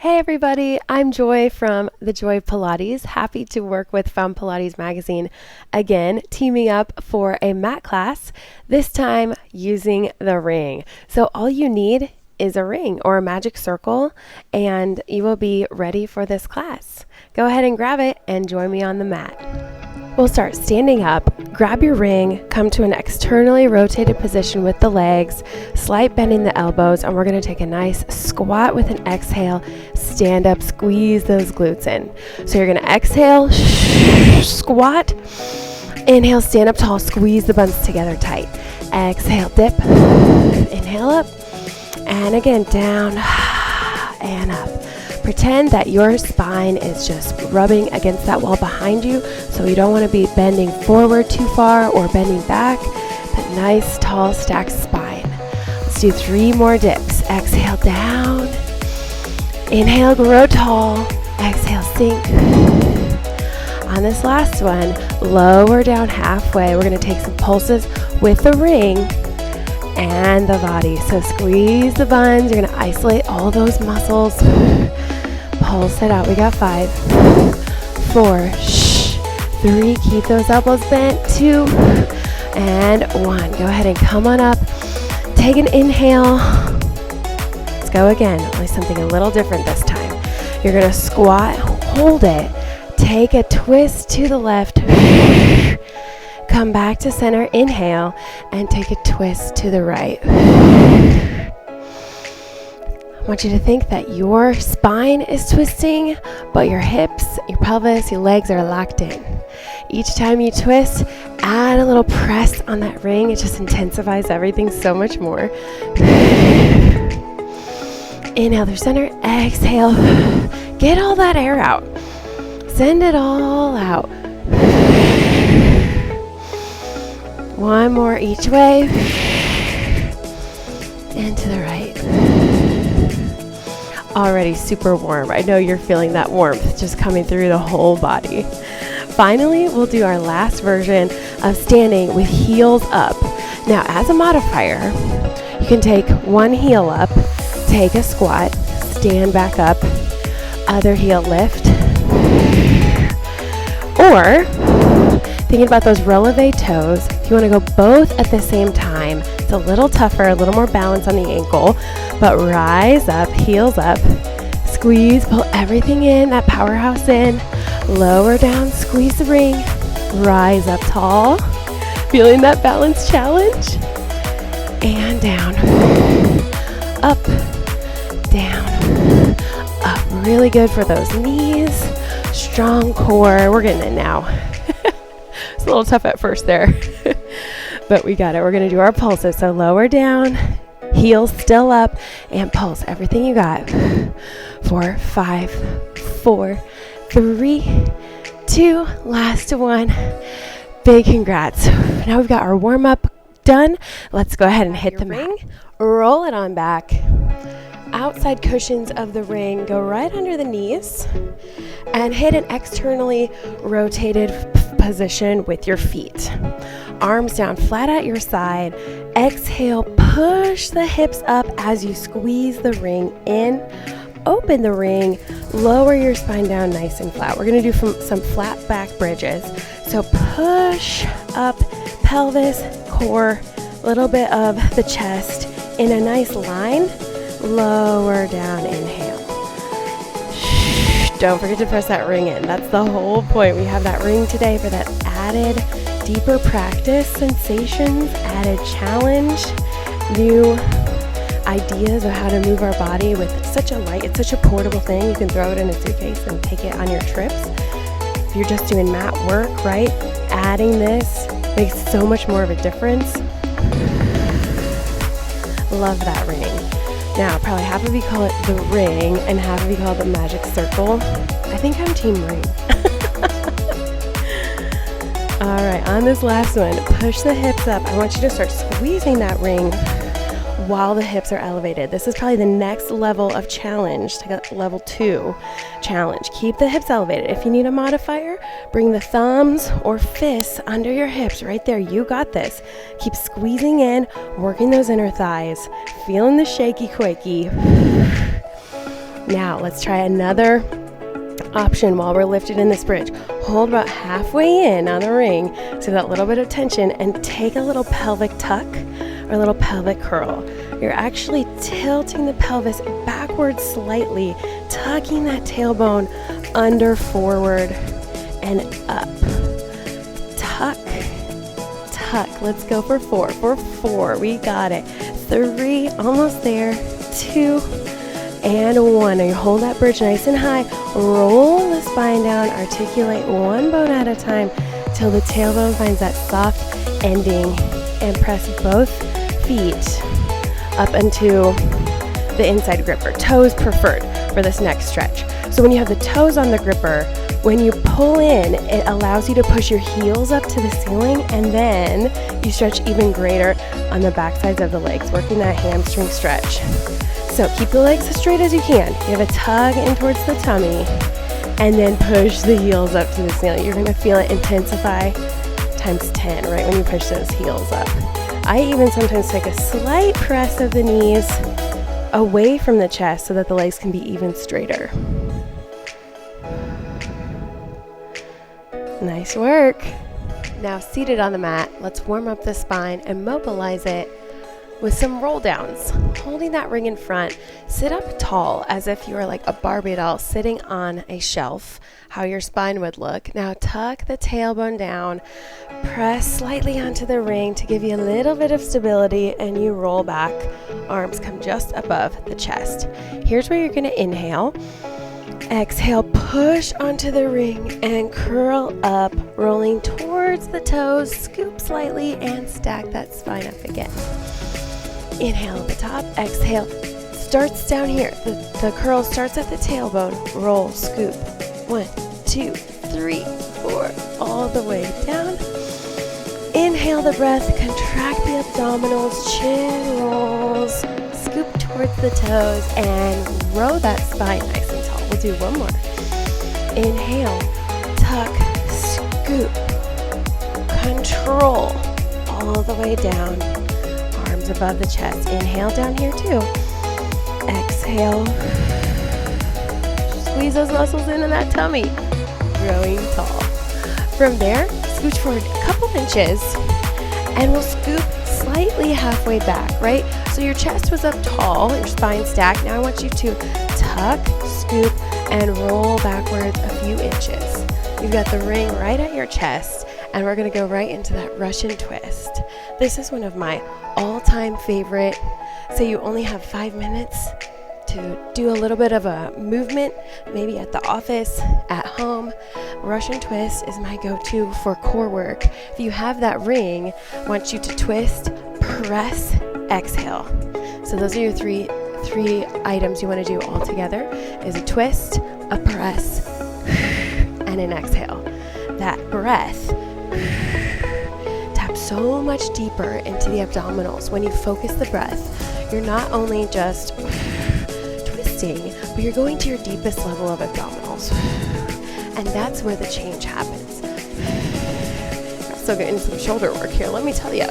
Hey everybody, I'm Joy from The Joy of Pilates. Happy to work with Found Pilates Magazine again, teaming up for a mat class, this time using the ring. So all you need is a ring or a magic circle and you will be ready for this class. Go ahead and grab it and join me on the mat. We'll start standing up, grab your ring, come to an externally rotated position with the legs, slight bending the elbows, and we're going to take a nice squat with an exhale, stand up, squeeze those glutes in. So you're going to exhale, squat, inhale, stand up tall, squeeze the buns together tight. Exhale, dip, inhale up, and again, down and up. Pretend that your spine is just rubbing against that wall behind you, so you don't want to be bending forward too far or bending back. That nice, tall, stacked spine. Let's do 3 more dips. Exhale, down. Inhale, grow tall. Exhale, sink. On this last one, lower down halfway. We're going to take some pulses with the ring and the body. So squeeze the buns. You're going to isolate all those muscles. Pulse it out. We got 5, 4, 3. Keep those elbows bent. 2 and 1. Go ahead and come on up. Take an inhale. Let's go again. Only something a little different this time. You're going to squat, hold it. Take a twist to the left. Come back to center. Inhale and take a twist to the right. I want you to think that your spine is twisting, but your hips, your pelvis, your legs are locked in. Each time you twist, add a little press on that ring. It just intensifies everything so much more. Inhale through center, exhale. Get all that air out. Send it all out. One more each way. And to the right. Already super warm. I know you're feeling that warmth just coming through the whole body. Finally, we'll do our last version of standing with heels up. Now, as a modifier, you can take one heel up, take a squat, stand back up, other heel lift. Or, thinking about those releve toes, if you want to go both at the same time, it's a little tougher, a little more balance on the ankle, but rise up, heels up, squeeze, pull everything in, that powerhouse in, lower down, squeeze the ring, rise up tall, feeling that balance challenge, and down, up, down, up. Really good for those knees, strong core. We're getting it now. It's a little tough at first there. But we got it. We're going to do our pulses. So lower down, heels still up, and pulse everything you got. 4, 5, 4, 3, 2, last one. Big congrats. Now we've got our warm up done. Let's go ahead and hit the mat. Roll it on back. Outside cushions of the ring go right under the knees and hit an externally rotated position with your feet. Arms down flat at your side. Exhale, push the hips up as you squeeze the ring in. Open the ring, lower your spine down nice and flat. We're going to do some flat back bridges. So push up, pelvis, core, a little bit of the chest in a nice line. Lower down, inhale. Don't forget to press that ring in. That's the whole point. We have that ring today for that added deeper practice, sensations, added challenge, new ideas of how to move our body with such a light, it's such a portable thing. You can throw it in a suitcase and take it on your trips. If you're just doing mat work, right? Adding this makes so much more of a difference. Love that ring. Now, probably half of you call it the ring and half of you call it the magic circle. I think I'm team ring. All right, on this last one, push the hips up. I want you to start squeezing that ring while the hips are elevated. This is probably the next level of challenge, like a level 2 challenge. Keep the hips elevated. If you need a modifier, bring the thumbs or fists under your hips right there. You got this. Keep squeezing in, working those inner thighs, feeling the shaky quakey. Now let's try another option while we're lifted in this bridge. Hold about halfway in on the ring, so that little bit of tension, and take a little pelvic tuck or a little pelvic curl. You're actually tilting the pelvis backwards slightly, tucking that tailbone under, forward, and up. Tuck, tuck. Let's go for 4. For 4, we got it. 3, almost there. 2, and 1. Now you hold that bridge nice and high. Roll the spine down. Articulate one bone at a time till the tailbone finds that soft ending, and press both feet up into the inside gripper. Toes preferred for this next stretch. So when you have the toes on the gripper, when you pull in, it allows you to push your heels up to the ceiling, and then you stretch even greater on the back sides of the legs, working that hamstring stretch. So keep the legs as straight as you can. Give a tug in towards the tummy, and then push the heels up to the ceiling. You're gonna feel it intensify times 10 right when you push those heels up. I even sometimes take a slight press of the knees away from the chest so that the legs can be even straighter. Nice work. Now seated on the mat, let's warm up the spine and mobilize it with some roll downs. Holding that ring in front, sit up tall as if you were like a Barbie doll sitting on a shelf, how your spine would look. Now tuck the tailbone down, press slightly onto the ring to give you a little bit of stability, and you roll back. Arms come just above the chest. Here's where you're going to inhale. Exhale, push onto the ring and curl up, rolling towards the toes. Scoop slightly and stack that spine up again. Inhale at the top, exhale, starts down here. The curl starts at the tailbone. Roll, scoop. 1, 2, 3, 4, all the way down. Inhale the breath, contract the abdominals, chin rolls, scoop towards the toes, and row that spine nice and tall. We'll do one more. Inhale, tuck, scoop, control, all the way down. Arms above the chest. Inhale down here too. Exhale. Squeeze those muscles into that tummy. Growing tall. From there, scooch forward a couple inches, and we'll scoop slightly halfway back, right? So your chest was up tall, your spine stacked. Now I want you to tuck, scoop, and roll backwards a few inches. You've got the ring right at your chest, and we're gonna go right into that Russian twist. This is one of my all-time favorite. Say you only have 5 minutes to do a little bit of a movement, maybe at the office, at home. Russian twist is my go-to for core work. If you have that ring, I want you to twist, press, exhale. So those are your three items you want to do all together, is a twist, a press, and an exhale. That breath taps so much deeper into the abdominals. When you focus the breath, you're not only just twisting, but you're going to your deepest level of abdominals. And that's where the change happens. I'm still getting some shoulder work here, let me tell you.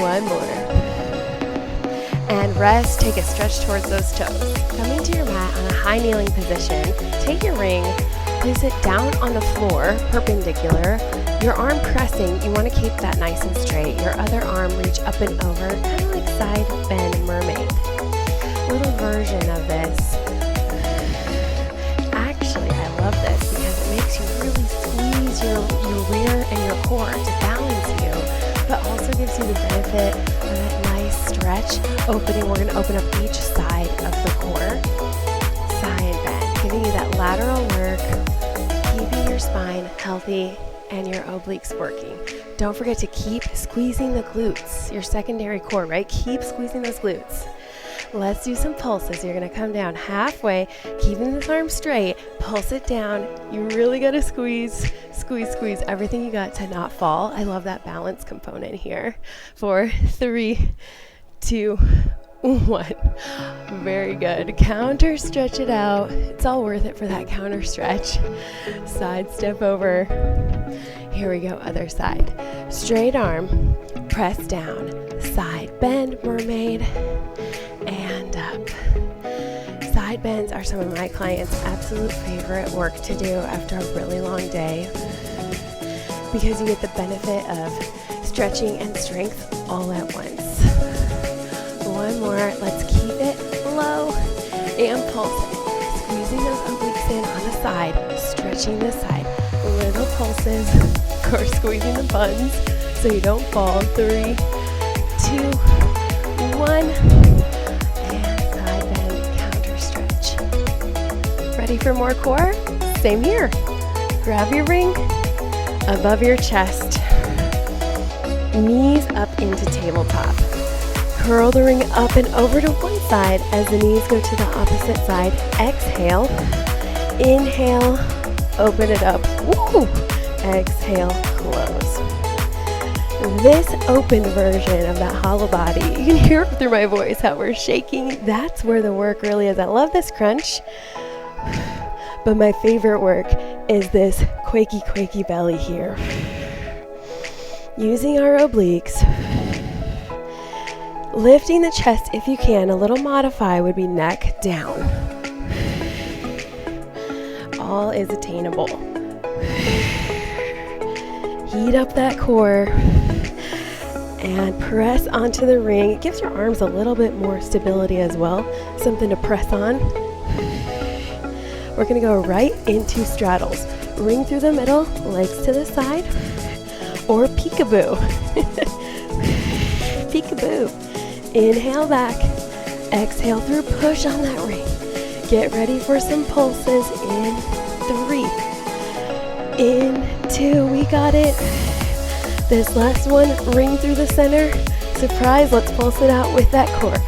One more. And rest, take a stretch towards those toes. Come into your mat on a high kneeling position. Take your ring, place it down on the floor, perpendicular. Your arm pressing, you want to keep that nice and straight. Your other arm reach up and over, kind of like side bend mermaid. Little version of this. Actually, I love this because it makes you really squeeze your rear and your core to balance you, but also gives you the benefit of that nice stretch opening. We're going to open up each side of the core. Side bend, giving you that lateral work, keeping your spine healthy and your obliques working. Don't forget to keep squeezing the glutes, your secondary core, right? Keep squeezing those glutes. Let's do some pulses. You're going to come down halfway, keeping this arm straight, pulse it down. You really got to squeeze everything you got to not fall. I love that balance component here. 4, 3, 2, 1. Very good. Counter stretch it out. It's all worth it for that counter stretch. Side step over. Here we go, other side. Straight arm, press down, side bend, mermaid, and up. Side bends are some of my clients' absolute favorite work to do after a really long day, because you get the benefit of stretching and strength all at once. One more. Let's keep it low and pulse. Squeezing those obliques in on the side, stretching the side. Little pulses, of course, squeezing the buns so you don't fall. 3, 2, 1. And side bend, counter stretch. Ready for more core? Same here. Grab your ring above your chest. Knees up into tabletop. Curl the ring up and over to one side as the knees go to the opposite side. Exhale. Inhale. Open it up. Woo! Exhale. Close. This open version of that hollow body, you can hear through my voice how we're shaking. That's where the work really is. I love this crunch, but my favorite work is this quaky belly here. Using our obliques. Lifting the chest if you can. A little modify would be neck down. All is attainable. Heat up that core and press onto the ring. It gives your arms a little bit more stability as well. Something to press on. We're going to go right into straddles. Ring through the middle, legs to the side, or peekaboo. Peekaboo. Inhale back, exhale through, push on that ring. Get ready for some pulses in 3, in 2, we got it. This last one, ring through the center. Surprise, let's pulse it out with that core.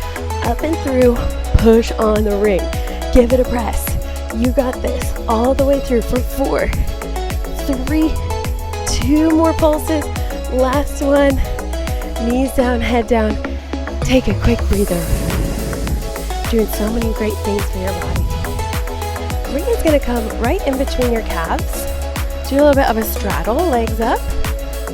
Up and through, push on the ring. Give it a press. You got this all the way through for 4, 3, 2 more pulses. Last one, knees down, head down. Take a quick breather. Doing so many great things for your body. Ring is going to come right in between your calves. Do a little bit of a straddle, legs up,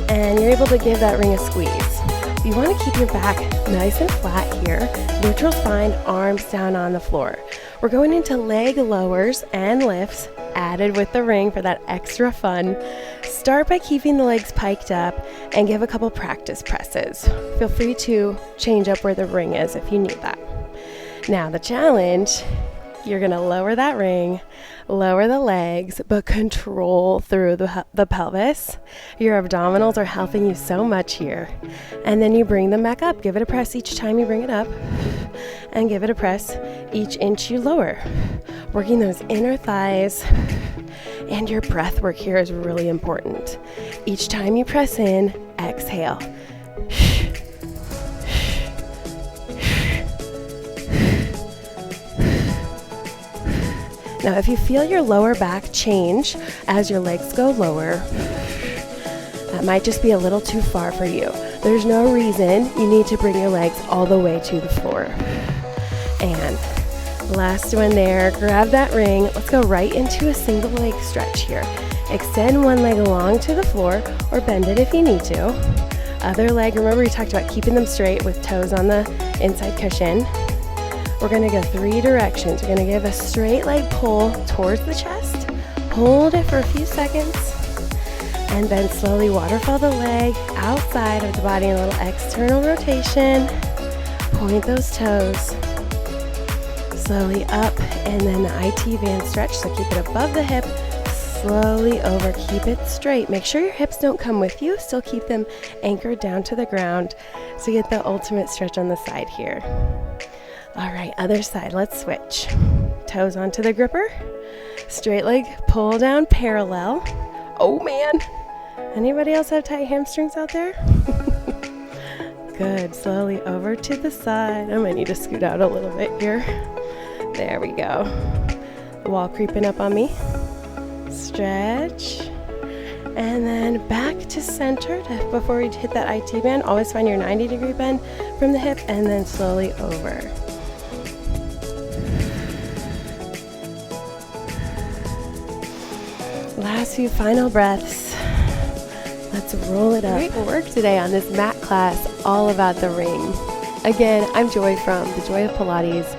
and you're able to give that ring a squeeze. You want to keep your back nice and flat here. Neutral spine, arms down on the floor. We're going into leg lowers and lifts added with the ring for that extra fun. Start by keeping the legs piked up and give a couple practice presses. Feel free to change up where the ring is if you need that. Now the challenge, you're going to lower that ring, lower the legs, but control through the pelvis. Your abdominals are helping you so much here. And then you bring them back up. Give it a press each time you bring it up, and give it a press each inch you lower. Working those inner thighs. And your breath work here is really important. Each time you press in, exhale. Now, if you feel your lower back change as your legs go lower, that might just be a little too far for you. There's no reason you need to bring your legs all the way to the floor. And last one there, grab that ring. Let's go right into a single leg stretch here. Extend one leg along to the floor or bend it if you need to. Other leg, remember we talked about keeping them straight with toes on the inside cushion. We're going to go 3 directions. We're going to give a straight leg pull towards the chest. Hold it for a few seconds. And then slowly waterfall the leg outside of the body in a little external rotation. Point those toes. Slowly up, and then the IT band stretch, so keep it above the hip, slowly over, keep it straight. Make sure your hips don't come with you, still keep them anchored down to the ground to get the ultimate stretch on the side here. All right, other side, let's switch. Toes onto the gripper, straight leg, pull down parallel. Oh man, anybody else have tight hamstrings out there? Good, slowly over to the side. I might need to scoot out a little bit here. There we go. Wall creeping up on me. Stretch. And then back to center before we hit that IT band. Always find your 90-degree bend from the hip and then slowly over. Last few final breaths. Let's roll it up. Great work today on this mat class, all about the ring. Again, I'm Joy from The Joy of Pilates.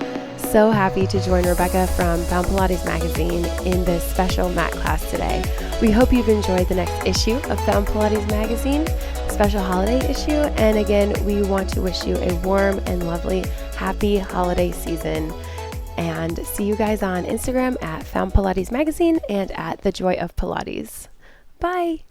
so happy to join Rebecca from Found Pilates Magazine in this special mat class today. We hope you've enjoyed the next issue of Found Pilates Magazine, special holiday issue. And again, we want to wish you a warm and lovely, happy holiday season. And see you guys on Instagram at Found Pilates Magazine and at The Joy of Pilates. Bye.